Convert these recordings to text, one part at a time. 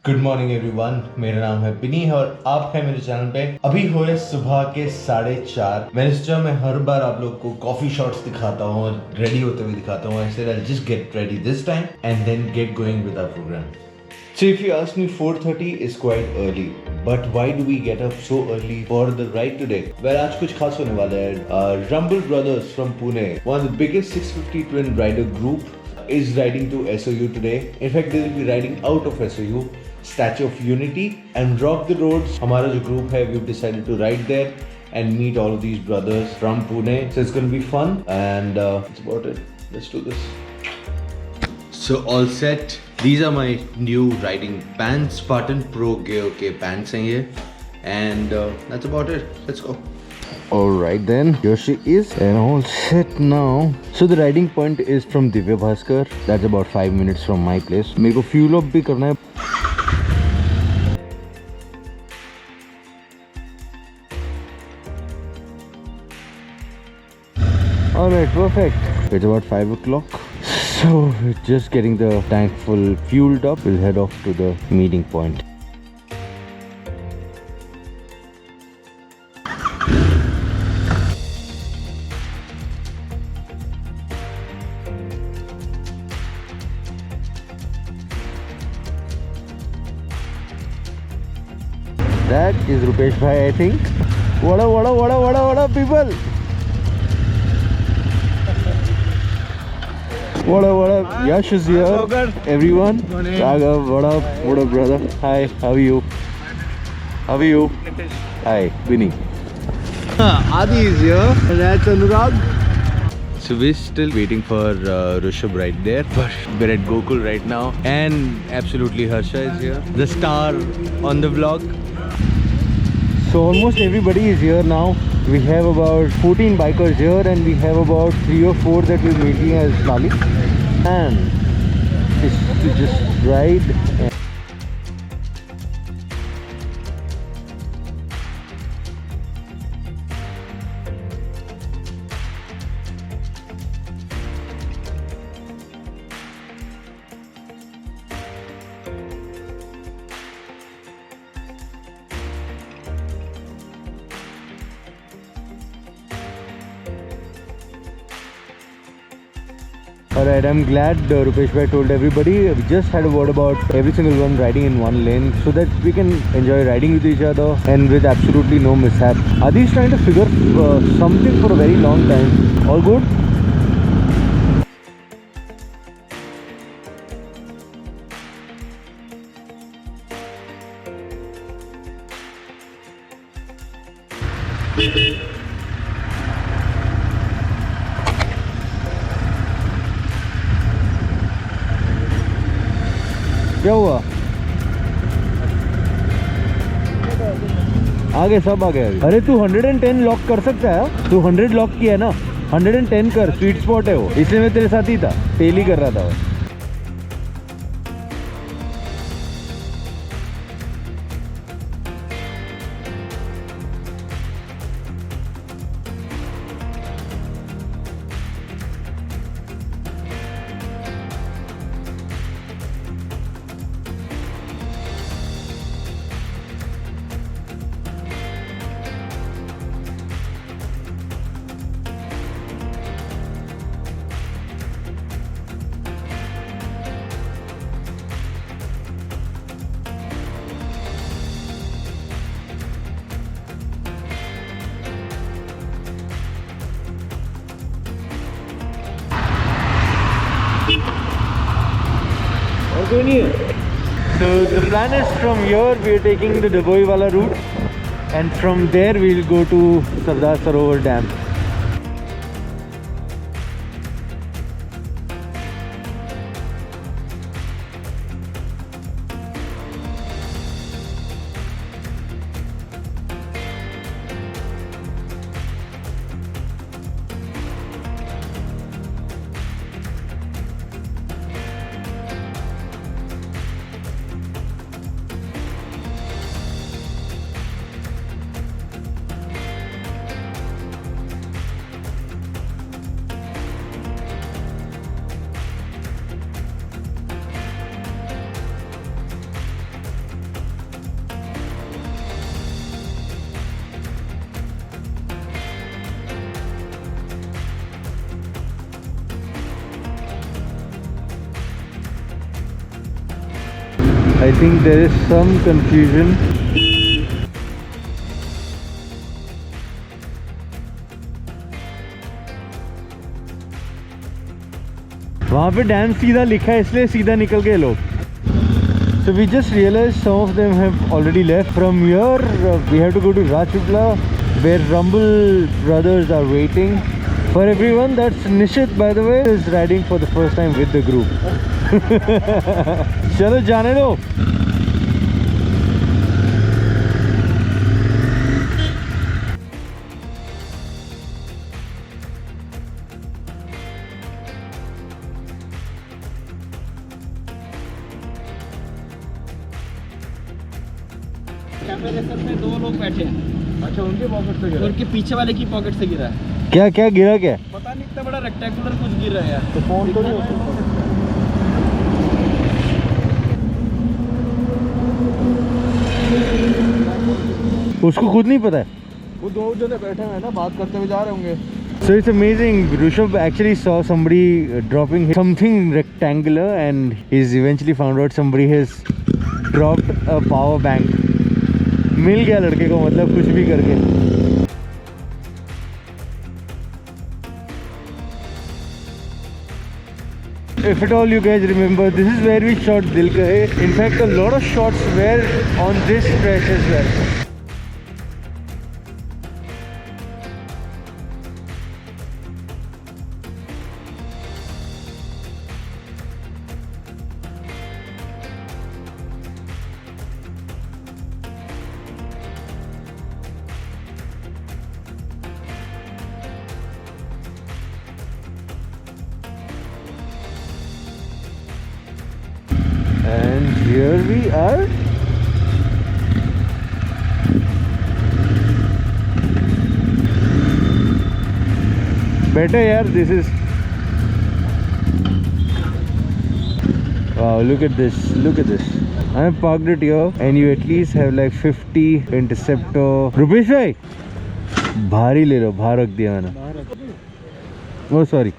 Good morning everyone, मेरा नाम है बिनी और आप हैं मेरे चैनल पे। अभी हुए सुबह के 4:30। मैंने सोचा मैं हर बार आप लोग को कॉफी शॉट्स दिखाता हूँ और रेडी होते हुए दिखाता हूँ। I said I'll just get ready this time and then get going with our program. So if you ask me, 4:30 is quite early. But why do we get up so early for the ride today? Well, आज कुछ खास होने वाला है। Rumble Brothers from Pune, one of the biggest 650 twin rider group, is riding to SOU today. In fact, they will be riding out of SOU, Statue of Unity, and rock the roads. हमारा जो group है, we've decided to ride there and meet all of these brothers from Pune. So it's going to be fun, and that's about it. Let's do this. So all set. These are my new riding pants, Spartan Pro Gear के pants हैं ये, and that's about it. Let's go. Alright then, here she is and all set now. So the riding point is from Divya Bhaskar. That's about 5 minutes from my place. मेरे को fuel up भी करना है. Alright, perfect. It's about 5 o'clock. So just getting the tank full fueled up. We'll head off to the meeting point. That is Rupesh Bhai, I think. What up, people? What up? Yash is here. Everyone. Raghav, what up, brother? Hi, how are you? Hi, Vinny. Adi is here. And that's Anurag. So we're still waiting for Rishabh right there, but we're at Gokul right now, and absolutely Harsha is here, the star on the vlog. So almost everybody is here now. We have about 14 bikers here, and we have about 3 or 4 that we're meeting as Lali. And it's to just ride. Alright, I'm glad Rupesh Bhai told everybody. We just had a word about every single one riding in one lane so that we can enjoy riding with each other and with absolutely no mishap. Adi is trying to figure something for a very long time. All good? क्या हुआ? आगे सब आ गया। अरे तू 110 lock कर सकता है? तू 100 लॉक किया है ना? 110 कर, स्वीट स्पॉट है वो। इसलिए मैं तेरे साथ ही था, टेल ही कर रहा था वो। So the plan is from here we are taking the Daboi wala route, and from there we will go to Sardar Sarovar Dam. I think there is some confusion. वहाँ पे डैम सीधा लिखा है इसलिए सीधा निकल गए लोग. So we just realized some of them have already left. From here we have to go to Rajpipla where Rumble brothers are waiting. For everyone, that's Nishit, by the way, is riding for the first time with the group. चलो जाने दो. कैमरे में 2 लोग बैठे हैं. अच्छा, उनके पॉकेट से गिरा, उनके पीछे वाले की पॉकेट से गिरा है. क्या क्या गिरा? क्या पता नहीं, इतना बड़ा रेक्टेंगुलर कुछ गिर रहा है. तो फोन तो नहीं उसको खुद नहीं पता है. वो 2 जने बैठे हैं ना, बात करते हुए जा रहे होंगे. So it's amazing. Rishabh actually saw somebody dropping something rectangular, and he's eventually found out somebody has dropped a power bank. मिल गया लड़के को, मतलब कुछ भी करके. If at all you guys remember, this is where we shot Dil Kahe. In fact, a lot of shots were on this stretch as well. And here we are. Better, yeah. This is. Wow! Look at this. Look at this. I have parked it here, and you at least have like 50 Interceptor. Rupesh bhai, भारी ले लो. भार रख दिया मैंने. Oh, sorry.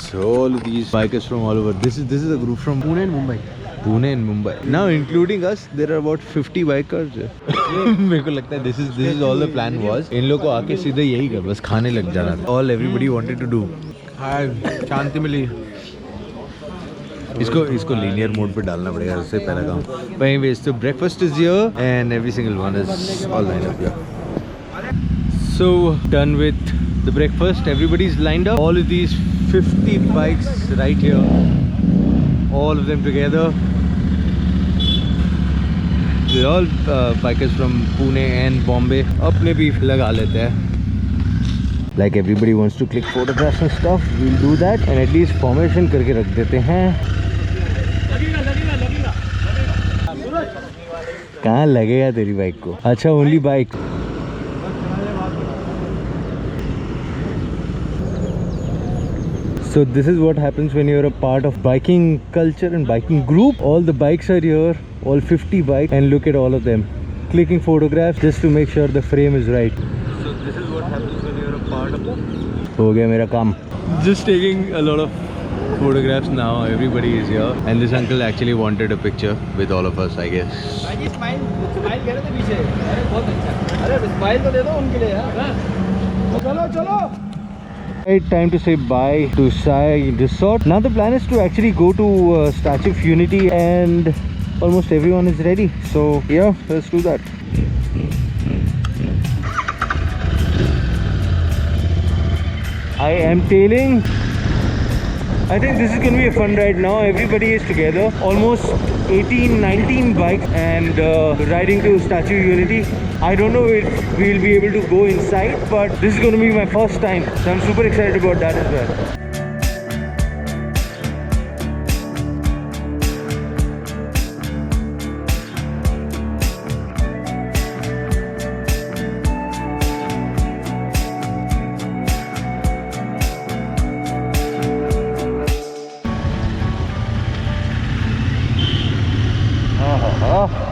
So all of these bikers from all over. This is a group from Pune and Mumbai. Pune and Mumbai. Now including us, there are about 50 bikers. मेरे को लगता है this is all the plan was. इन लोगों को आके सीधे यही कर, बस खाने लग जाना था. All everybody wanted to do. हाँ, शांति मिली. इसको linear mode पे डालना पड़ेगा, उससे पहला काम. But anyways, so breakfast is here and every single one is all lined up here. So done with the breakfast. Everybody's lined up. All of these 50 bikes right here, all of them together. They're all bikers from Pune and Bombay. अपने भी लगा लेते हैं. Like everybody wants to click photographs and stuff, we'll do that and at least formation करके रख देते हैं. कहाँ लगेगा तेरी बाइक को? अच्छा, only bike. So this is what happens when you're a part of biking culture and biking group. All the bikes are here, all 50 bikes, and look at all of them clicking photographs just to make sure the frame is right. So this is what happens when you're a part of. हो गया मेरा काम. Just taking a lot of photographs now. Everybody is here, and this uncle actually wanted a picture with all of us, I guess. भाई smile कह रहे थे पीछे. अरे बहुत अच्छा. अरे स्माइल तो दे दो उनके लिए यार. चलो चलो. Time to say bye to Sai Resort. Now the plan is to actually go to Statue of Unity, and almost everyone is ready. So yeah, let's do that. I am tailing. I think this is going to be a fun ride now. Everybody is together. Almost 18, 19 bikes and riding to Statue of Unity. I don't know if we'll be able to go inside, but this is going to be my first time. So I'm super excited about that as well.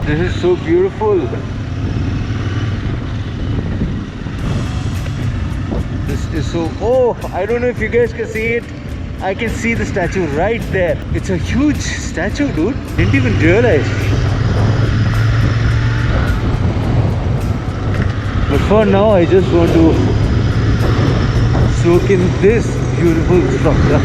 This is so beautiful. is so... Oh, I don't know if you guys can see it. I can see the statue right there. It's a huge statue, dude. Didn't even realize. But for now, I just want to soak in this beautiful structure.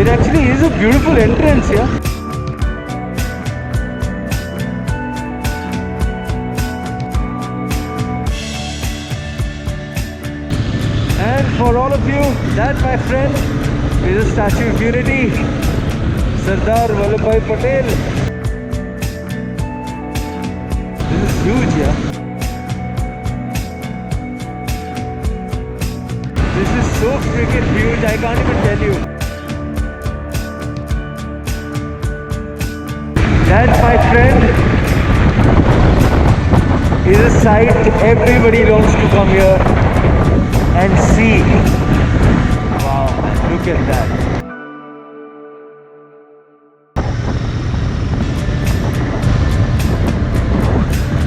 It actually is a beautiful entrance, yeah. And for all of you, that, my friend, is a Statue of Unity, Sardar Vallabhbhai Patel. This is huge, yeah. This is so freaking huge, I can't even tell you. That, my friend, is a sight everybody wants to come here and see. Wow, look at that.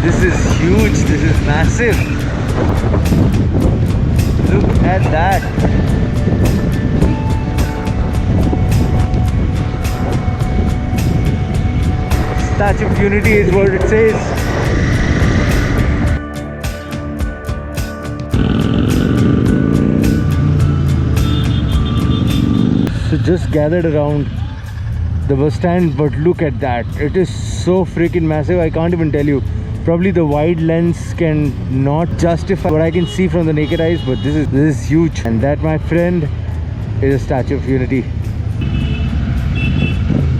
This is huge, this is massive. Look at that. Statue of Unity is what it says. So just gathered around the bus stand, but look at that. It is so freaking massive, I can't even tell you. Probably the wide lens can not justify what I can see from the naked eyes, but this is huge. And that, my friend, is a Statue of Unity.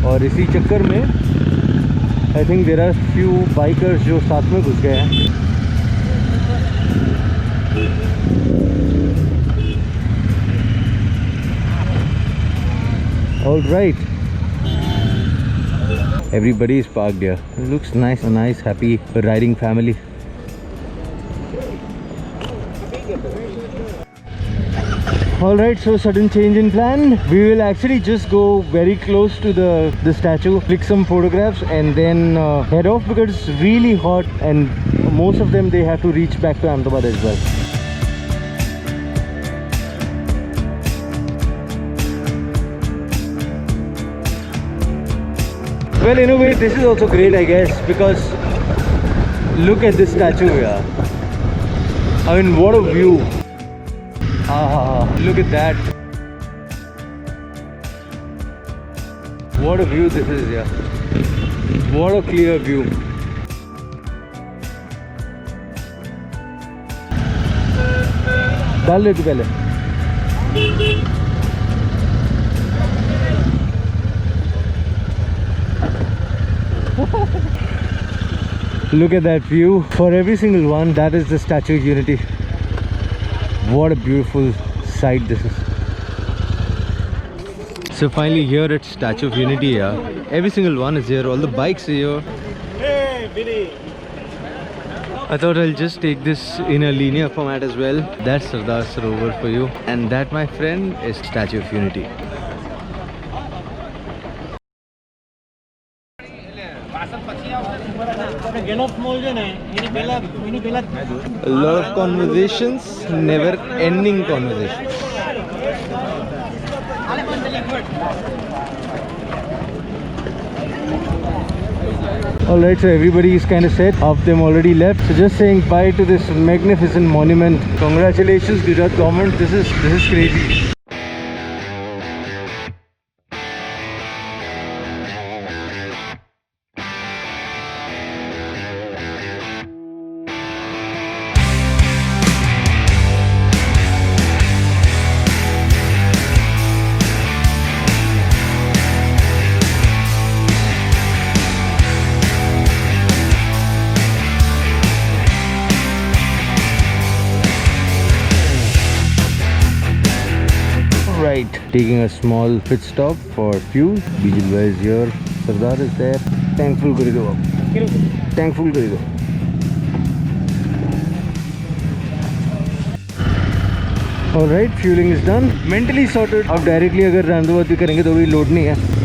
और इसी चक्कर में I think there are few bikers जो साथ में घुस गए हैं. All right. Everybody is parked here. It looks nice, a nice, happy riding family. Alright, so sudden change in plan. We will actually just go very close to the statue, click some photographs and then head off because it's really hot and most of them they have to reach back to Ahmedabad as well. Well, in a way this is also great, I guess, because look at this statue here. I mean, what a view. Look at that. What a view this is, yeah. What a clear view. डाल ले तू पहले. Look at that view. For every single one, that is the Statue of Unity. What a beautiful sight this is. So finally here at Statue of Unity, yeah, every single one is here, all the bikes are here. Hey, Billy. I thought I'll just take this in a linear format as well. That's Sardar Sarovar for you. And that, my friend, is Statue of Unity. A lot of conversations, never ending conversations. Alright, so everybody is kind of set. Half of them already left. So just saying bye to this magnificent monument. Congratulations, Gujarat government. This is crazy. Right, taking a small pit stop for fuel. Diesel is here. Sardar is there. Tank full कर दो आप. Tank full कर दो. Alright, fueling is done. Mentally sorted. अब directly अगर रामदाबाद भी करेंगे तो भी लोड नहीं है.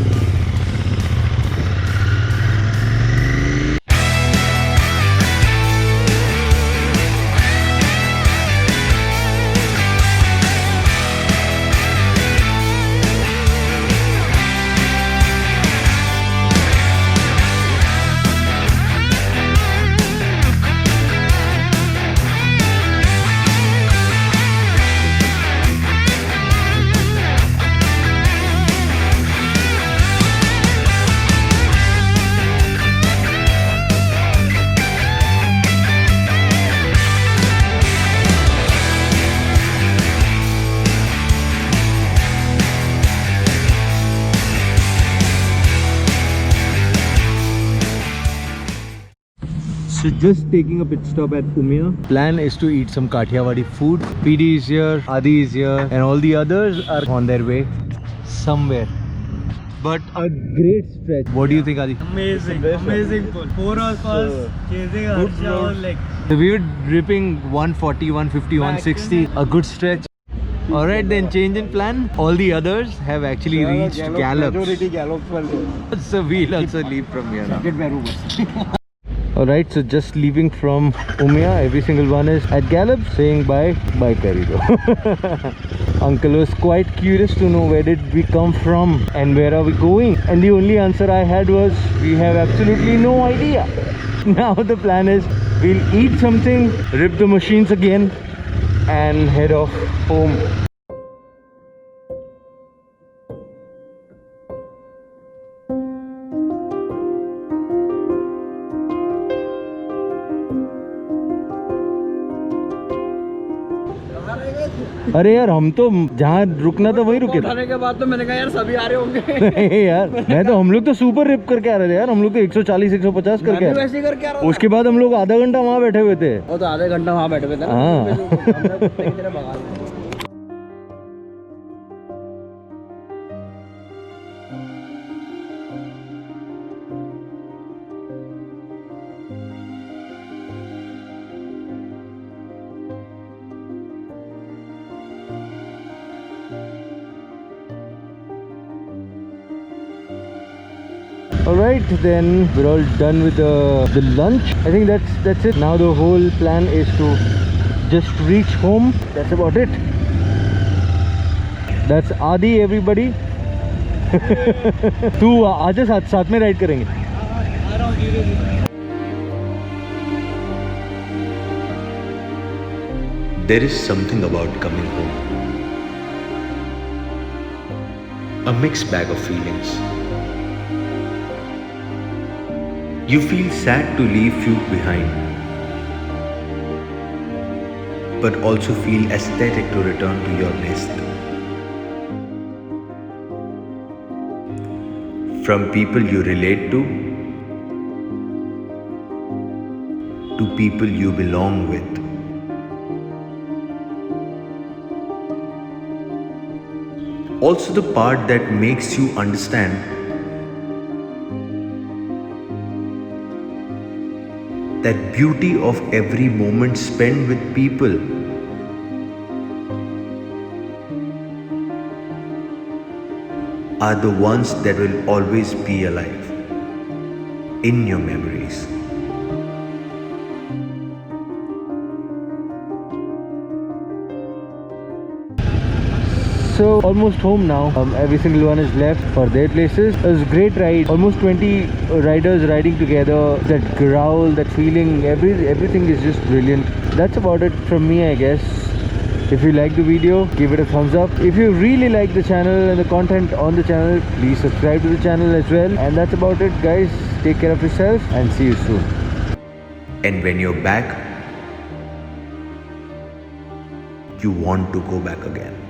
So just taking a pit stop at Umia. Plan is to eat some Kathiawadi food. PD is here, Adi is here, and all the others are on their way somewhere. But a great stretch. What do you think, Adi? Amazing pull. 4 hours past chasing Harsha on leg. So we were dripping 140, 150, 160. A good stretch. Alright then, change in plan. All the others have actually reached Gallops. Majority Gallops. So we'll also leave from here now. Alright, so just leaving from Umia, every single one is at Gallops saying bye Karido. Uncle was quite curious to know where did we come from and where are we going, and the only answer I had was we have absolutely no idea. Now the plan is we'll eat something, rip the machines again and head off home. अरे यार, हम तो जहाँ रुकना था वहीं रुके थे. उठाने के बाद तो मैंने कहा यार सभी आ रहे होंगे. नहीं यार, हम लोग तो सुपर रिप करके आ रहे थे यार. हम लोग तो 140 150 करके आ रहे वैसे करके आ रहा था. उसके बाद हम लोग आधा घंटा वहाँ बैठे हुए थे. वो तो आधे घंटा वहाँ बैठे हुए थे. हाँ. Alright, then we're all done with the lunch. I think that's it. Now the whole plan is to just reach home. That's about it. That's Adi, everybody. तू आजा, साथ में राइड करेंगे. There is something about coming home. A mixed bag of feelings. You feel sad to leave few behind, but also feel ecstatic to return to your nest. From people you relate to people you belong with. Also the part that makes you understand that beauty of every moment spent with people are the ones that will always be alive in your memories. So almost home now. Every single one is left for their places. It was a great ride. Almost 20 riders riding together. That growl, that feeling, everything is just brilliant. That's about it from me, I guess. If you like the video, give it a thumbs up. If you really like the channel and the content on the channel, please subscribe to the channel as well. And that's about it, guys. Take care of yourself and see you soon. And when you're back, you want to go back again.